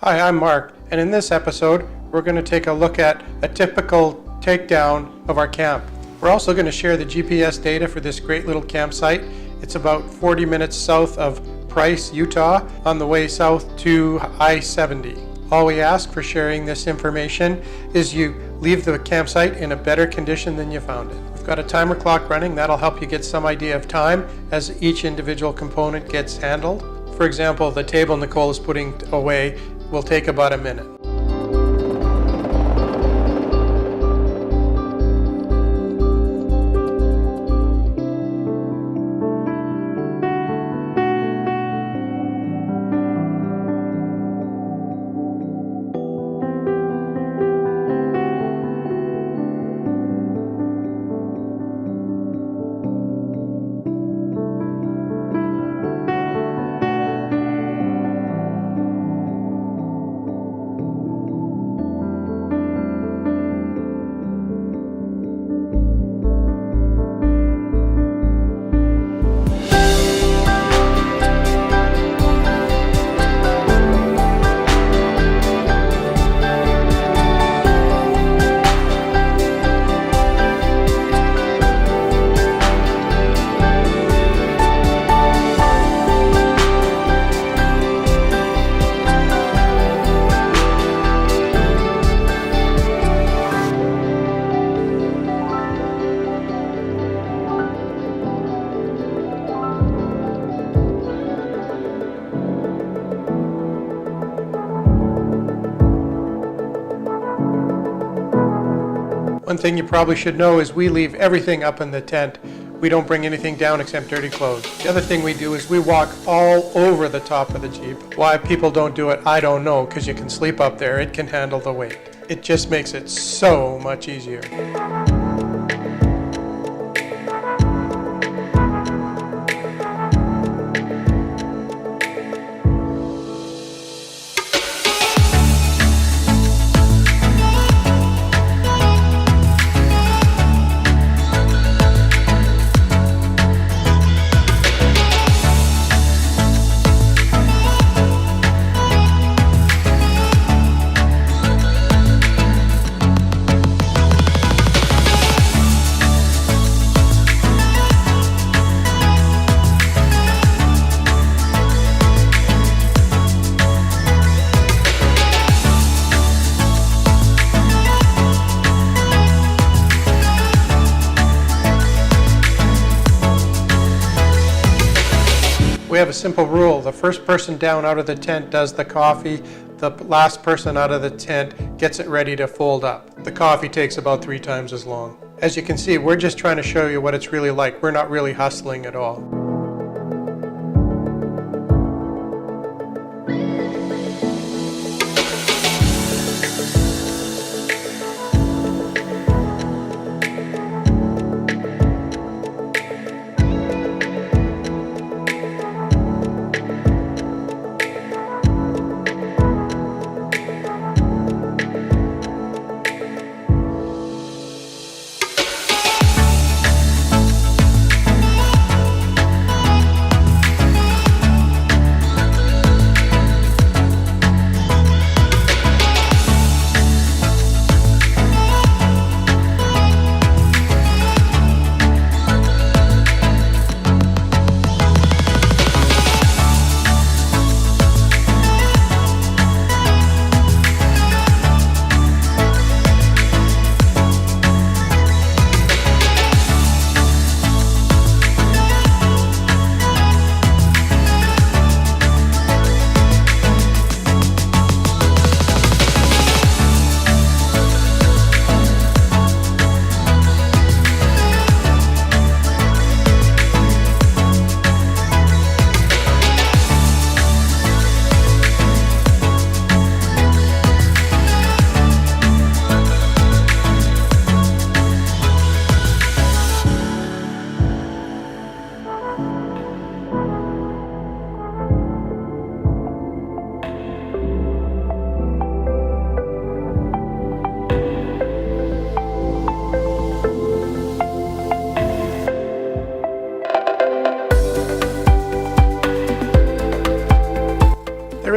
Hi, I'm Mark, and in this episode, we're going to take a look at a typical takedown of our camp. We're also going to share the GPS data for this great little campsite. It's about 40 minutes south of Price, Utah, on the way south to I-70. All we ask for sharing this information is you leave the campsite in a better condition than you found it. We've got a timer clock running. That'll help you get some idea of time as each individual component gets handled. For example, the table Nicole is putting away will take about a minute. One thing you probably should know is we leave everything up in the tent. We don't bring anything down except dirty clothes. The other thing we do is we walk all over the top of the Jeep. Why people don't do it, I don't know, because you can sleep up there. It can handle the weight. It just makes it so much easier. We have a simple rule. The first person down out of the tent does the coffee. The last person out of the tent gets it ready to fold up. The coffee takes about 3 times as long. As you can see, we're just trying to show you what it's really like. We're not really hustling at all.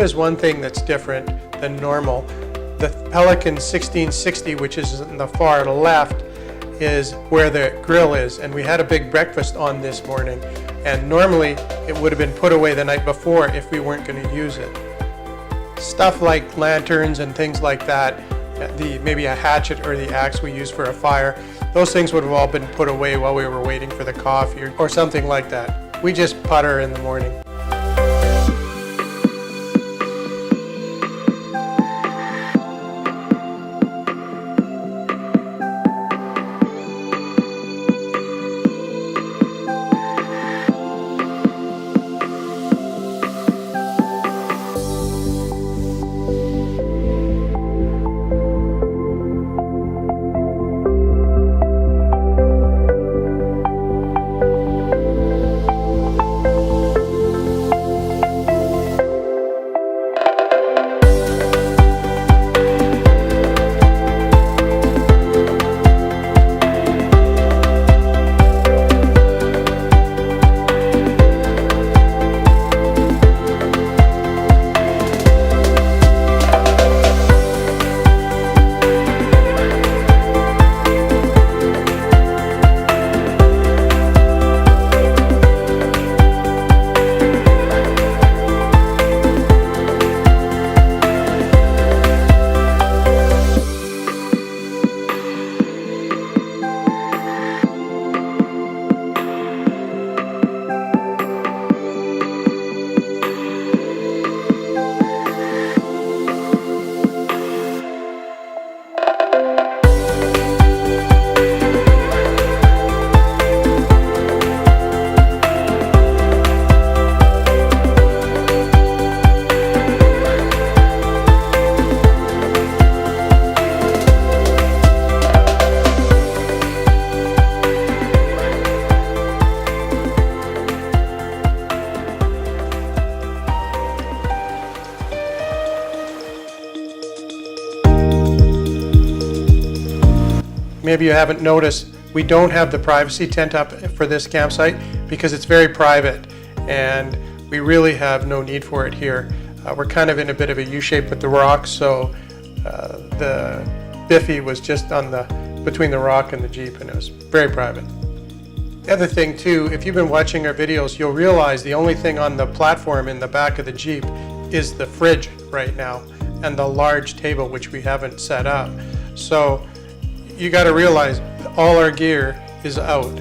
is one thing that's different than normal. The Pelican 1660, which is in the far left, is where the grill is, and we had a big breakfast on this morning, and normally it would have been put away the night before if we weren't going to use it. Stuff like lanterns and things like that, maybe a hatchet or the axe we use for a fire, those things would have all been put away while we were waiting for the coffee or something like that. We just putter in the morning. Maybe you haven't noticed, we don't have the privacy tent up for this campsite because it's very private and we really have no need for it here. We're kind of in a bit of a U-shape with the rock, so the Biffy was just on between the rock and the Jeep, and it was very private. The other thing too, if you've been watching our videos, you'll realize the only thing on the platform in the back of the Jeep is the fridge right now and the large table, which we haven't set up. So you got to realize all our gear is out.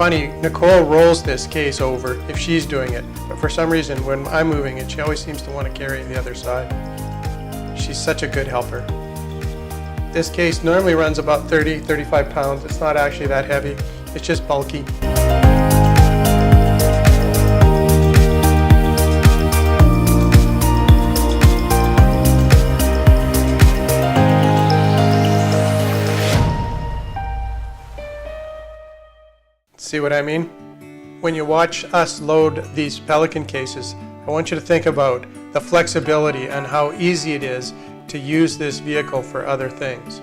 Funny, Nicole rolls this case over if she's doing it, but for some reason when I'm moving it, she always seems to want to carry the other side. She's such a good helper. This case normally runs about 30-35 pounds. It's not actually that heavy, it's just bulky. See what I mean? When you watch us load these Pelican cases, I want you to think about the flexibility and how easy it is to use this vehicle for other things.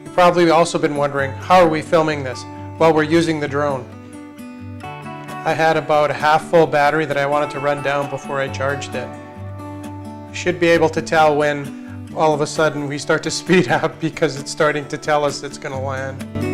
You've probably also been wondering, how are we filming this? Well, we're using the drone. I had about a half full battery that I wanted to run down before I charged it. You should be able to tell when all of a sudden we start to speed up because it's starting to tell us it's going to land.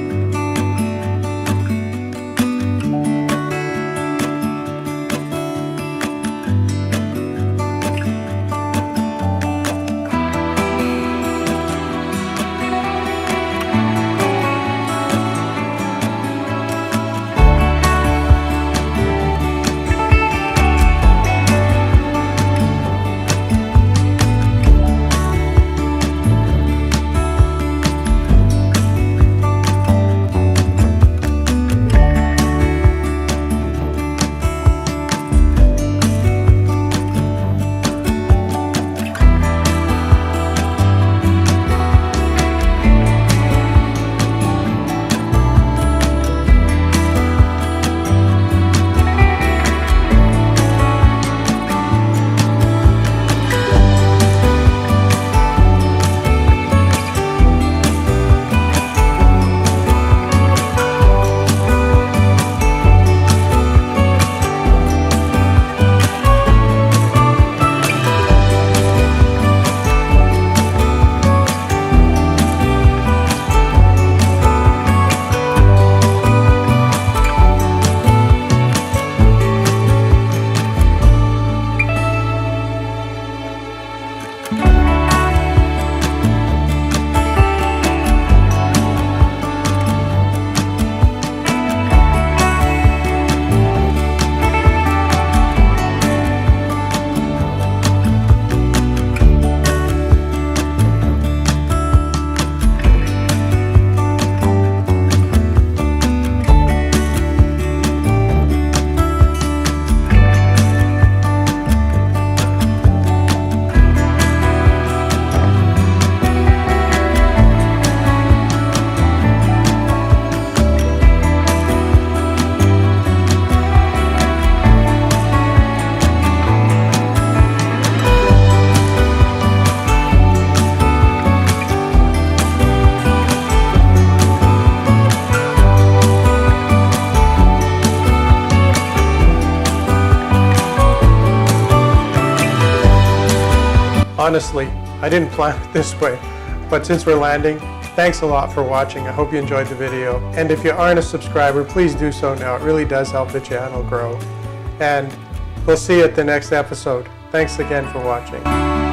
Honestly, I didn't plan it this way, but since we're landing, thanks a lot for watching. I hope you enjoyed the video. And if you aren't a subscriber, please do so now. It really does help the channel grow. And we'll see you at the next episode. Thanks again for watching.